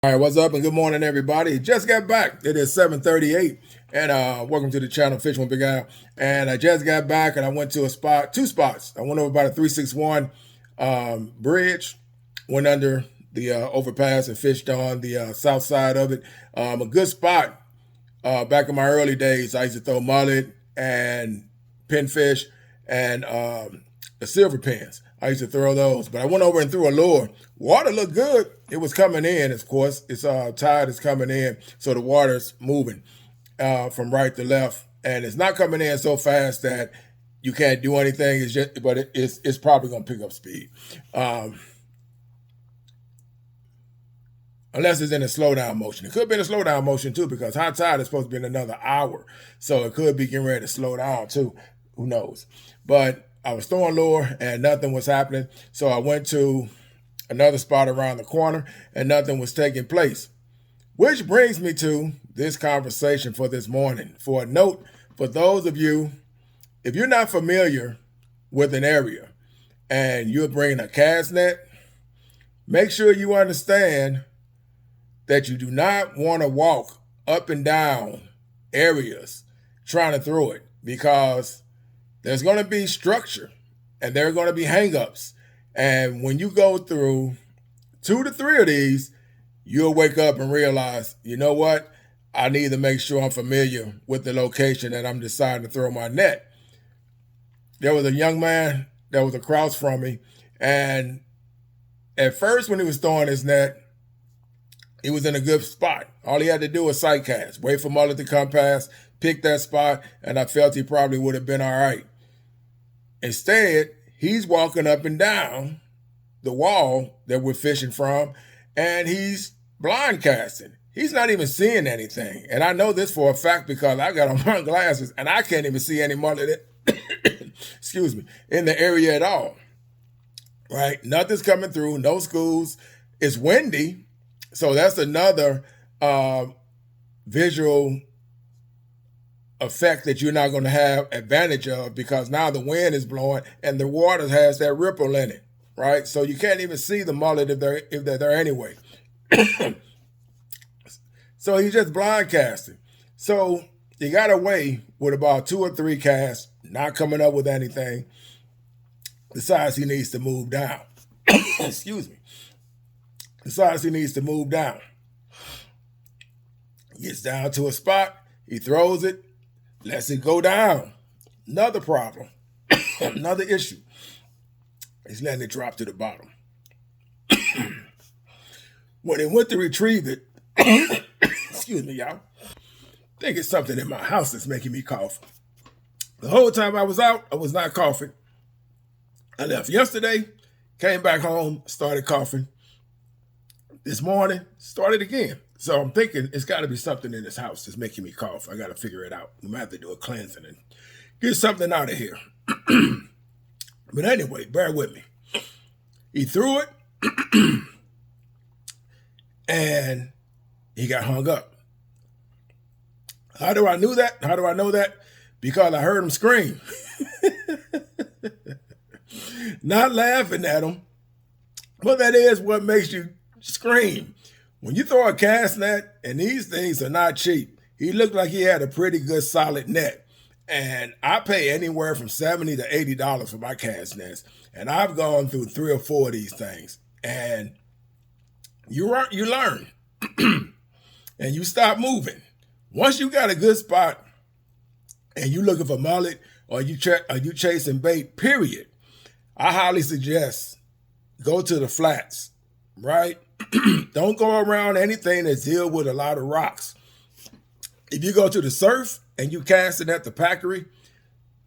All right, what's up and good morning, everybody. Just got back. It is 7:38, and welcome to the channel, Fish with Big Al. And I just got back, and I went to two spots. I went over by the 361 bridge, went under the overpass, and fished on the south side of it. A good spot. Back in my early days, I used to throw mullet and pinfish and the silver pins. I used to throw those, but I went over and threw a lure. Water looked good. It was coming in, of course. It's tide is coming in, so the water's moving from right to left, and it's not coming in so fast that you can't do anything. It's probably gonna pick up speed, unless it's in a slowdown motion. It could be in a slowdown motion too, because high tide is supposed to be in another hour, so it could be getting ready to slow down too. Who knows? But I was throwing lure and nothing was happening. So I went to another spot around the corner and nothing was taking place. Which brings me to this conversation for this morning. For a note, for those of you, if you're not familiar with an area and you're bringing a cast net, make sure you understand that you do not want to walk up and down areas trying to throw it, because there's going to be structure and there are going to be hangups. And when you go through 2 to 3 of these, you'll wake up and realize, you know what? I need to make sure I'm familiar with the location that I'm deciding to throw my net. There was a young man that was across from me. And at first, when he was throwing his net, he was in a good spot. All he had to do was sight cast, wait for mullet to come past, pick that spot, and I felt he probably would have been all right. Instead, he's walking up and down the wall that we're fishing from, and he's blind casting. He's not even seeing anything. And I know this for a fact because I got on my glasses and I can't even see any mullet excuse me, in the area at all. Right? Nothing's coming through, no schools. It's windy. So that's another visual effect that you're not going to have advantage of, because now the wind is blowing and the water has that ripple in it, right? So you can't even see the mullet if they're there anyway. So he's just blind casting. So you got away with about 2 or 3 casts, not coming up with anything. Decides he needs to move down. Excuse me. Decides he needs to move down. Gets down to a spot, he throws it, lets it go down. Another problem, another issue. He's letting it drop to the bottom. When he went to retrieve it, excuse me, y'all, I think it's something in my house that's making me cough. The whole time I was out, I was not coughing. I left yesterday, came back home, started coughing. This morning, started again. So I'm thinking it's got to be something in this house that's making me cough. I got to figure it out. We might have to do a cleansing and get something out of here. But anyway, bear with me. He threw it, and he got hung up. How do I know that? How do I know that? Because I heard him scream. Not laughing at him, but that is what makes you scream. When you throw a cast net, and these things are not cheap, he looked like he had a pretty good solid net. And I pay anywhere from $70 to $80 for my cast nets. And I've gone through 3 or 4 of these things. And you learn. And you stop moving. Once you got a good spot and you looking for mullet, or you chasing bait, period, I highly suggest go to the flats, right? Don't go around anything that's deal with a lot of rocks. If you go to the surf and you casting at the Packery,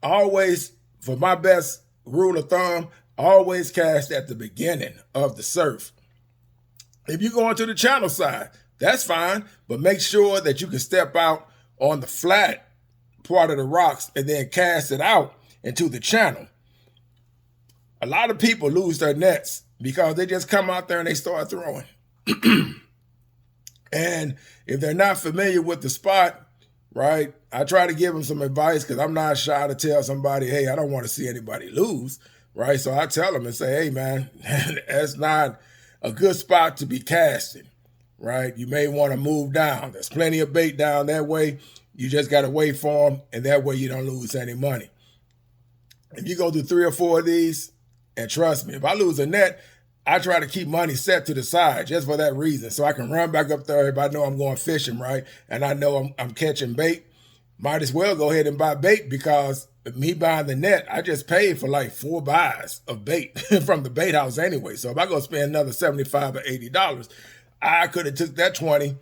always, for my best rule of thumb, always cast at the beginning of the surf. If you go onto the channel side, that's fine, but make sure that you can step out on the flat part of the rocks and then cast it out into the channel. A lot of people lose their nets because they just come out there and they start throwing. And if they're not familiar with the spot, right, I try to give them some advice, because I'm not shy to tell somebody, hey, I don't want to see anybody lose, right? So I tell them and say, hey, man, that's not a good spot to be casting, right? You may want to move down. There's plenty of bait down that way. You just got to wait for them, and that way you don't lose any money. If you go through 3 or 4 of these, and trust me, if I lose a net, I try to keep money set to the side just for that reason, so I can run back up there if I know I'm going fishing, right? And I know I'm catching bait. Might as well go ahead and buy bait, because me buying the net, I just paid for like 4 buys of bait from the bait house anyway. So if I go spend another $75 or $80, I could have took that 20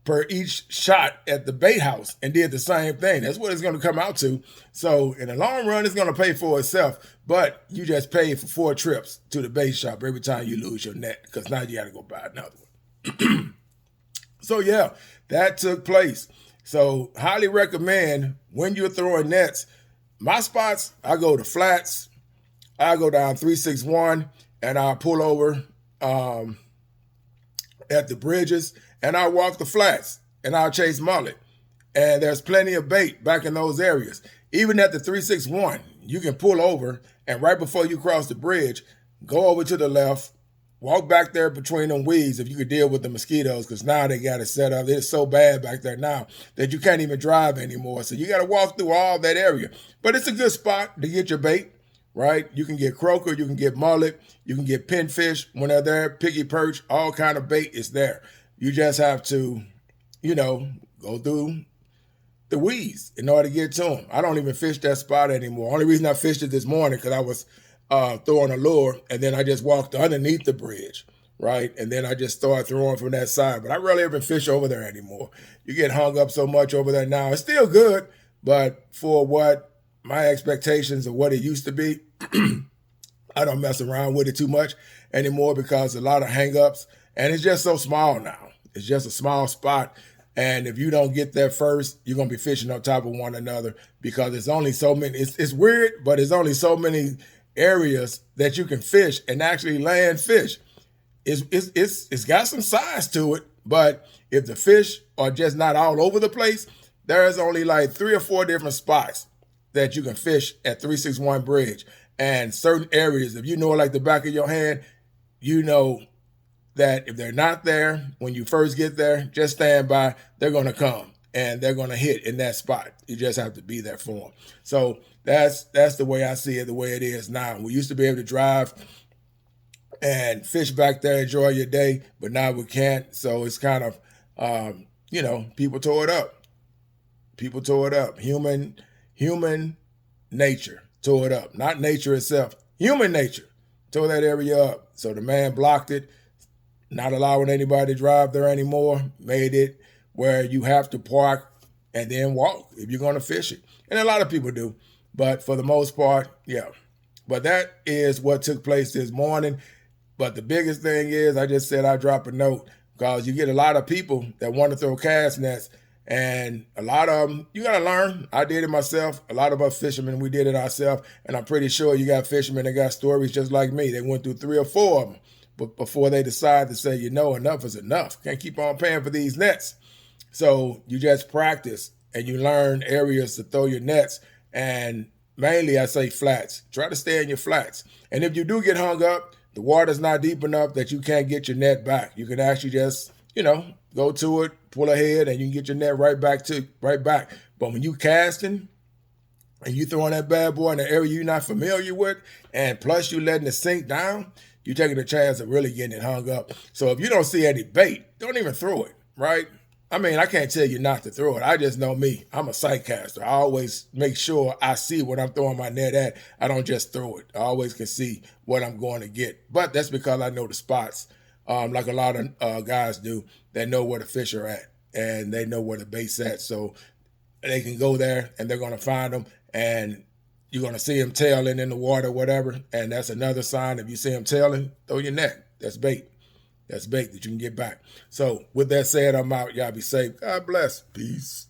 per each shot at the bait house and did the same thing. That's what it's going to come out to. So in the long run, it's going to pay for itself, but you just pay for 4 trips to the bait shop every time you lose your net, because now you got to go buy another one. So yeah, that took place. So highly recommend when you're throwing nets. My spots, I go to flats, I go down 361, and I pull over at the bridges, and I walk the flats, and I'll chase mullet. And there's plenty of bait back in those areas. Even at the 361, you can pull over, and right before you cross the bridge, go over to the left, walk back there between them weeds if you could deal with the mosquitoes, because now they got it set up. It's so bad back there now that you can't even drive anymore. So you got to walk through all that area. But it's a good spot to get your bait, right? You can get croaker, you can get mullet, you can get pinfish when they're there, piggy perch, all kind of bait is there. You just have to, go through the weeds in order to get to them. I don't even fish that spot anymore. Only reason I fished it this morning because I was throwing a lure, and then I just walked underneath the bridge, right? And then I just started throwing from that side. But I rarely even fish over there anymore. You get hung up so much over there now. It's still good, but for what my expectations of what it used to be, I don't mess around with it too much anymore, because a lot of hang-ups, and it's just so small now. It's just a small spot. And if you don't get there first, you're going to be fishing on top of one another, because it's only so many. It's weird, but it's only so many areas that you can fish and actually land fish. It's got some size to it, but if the fish are just not all over the place, there's only like 3 or 4 different spots that you can fish at 361 Bridge. And certain areas, if you know it like the back of your hand, you know that if they're not there when you first get there, just stand by. They're going to come and they're going to hit in that spot. You just have to be there for them. So that's the way I see it, the way it is now. We used to be able to drive and fish back there, enjoy your day, but now we can't. So it's kind of, people tore it up. People tore it up. Human nature tore it up. Not nature itself. Human nature tore that area up. So the man blocked it, not allowing anybody to drive there anymore, made it where you have to park and then walk if you're going to fish it. And a lot of people do, but for the most part, yeah. But that is what took place this morning. But the biggest thing is, I just said I'd drop a note, because you get a lot of people that want to throw cast nets, and a lot of them, you got to learn. I did it myself. A lot of us fishermen, we did it ourselves, and I'm pretty sure you got fishermen that got stories just like me. They went through 3 or 4 of them. But before they decide to say, enough is enough. Can't keep on paying for these nets. So you just practice and you learn areas to throw your nets. And mainly I say flats. Try to stay in your flats. And if you do get hung up, the water's not deep enough that you can't get your net back. You can actually just, go to it, pull ahead, and you can get your net right back. But when you casting and you throwing that bad boy in an area you're not familiar with, and plus you letting it sink down, you're taking a chance of really getting it hung up. So if you don't see any bait, don't even throw it, right? I mean, I can't tell you not to throw it. I just know me. I'm a sight caster. I always make sure I see what I'm throwing my net at. I don't just throw it. I always can see what I'm going to get. But that's because I know the spots, like a lot of guys do. They know where the fish are at, and they know where the bait's at. So they can go there, and they're going to find them, and you're going to see them tailing in the water, whatever, and that's another sign. If you see them tailing, throw your net. That's bait. That's bait that you can get back. So with that said, I'm out. Y'all be safe. God bless. Peace.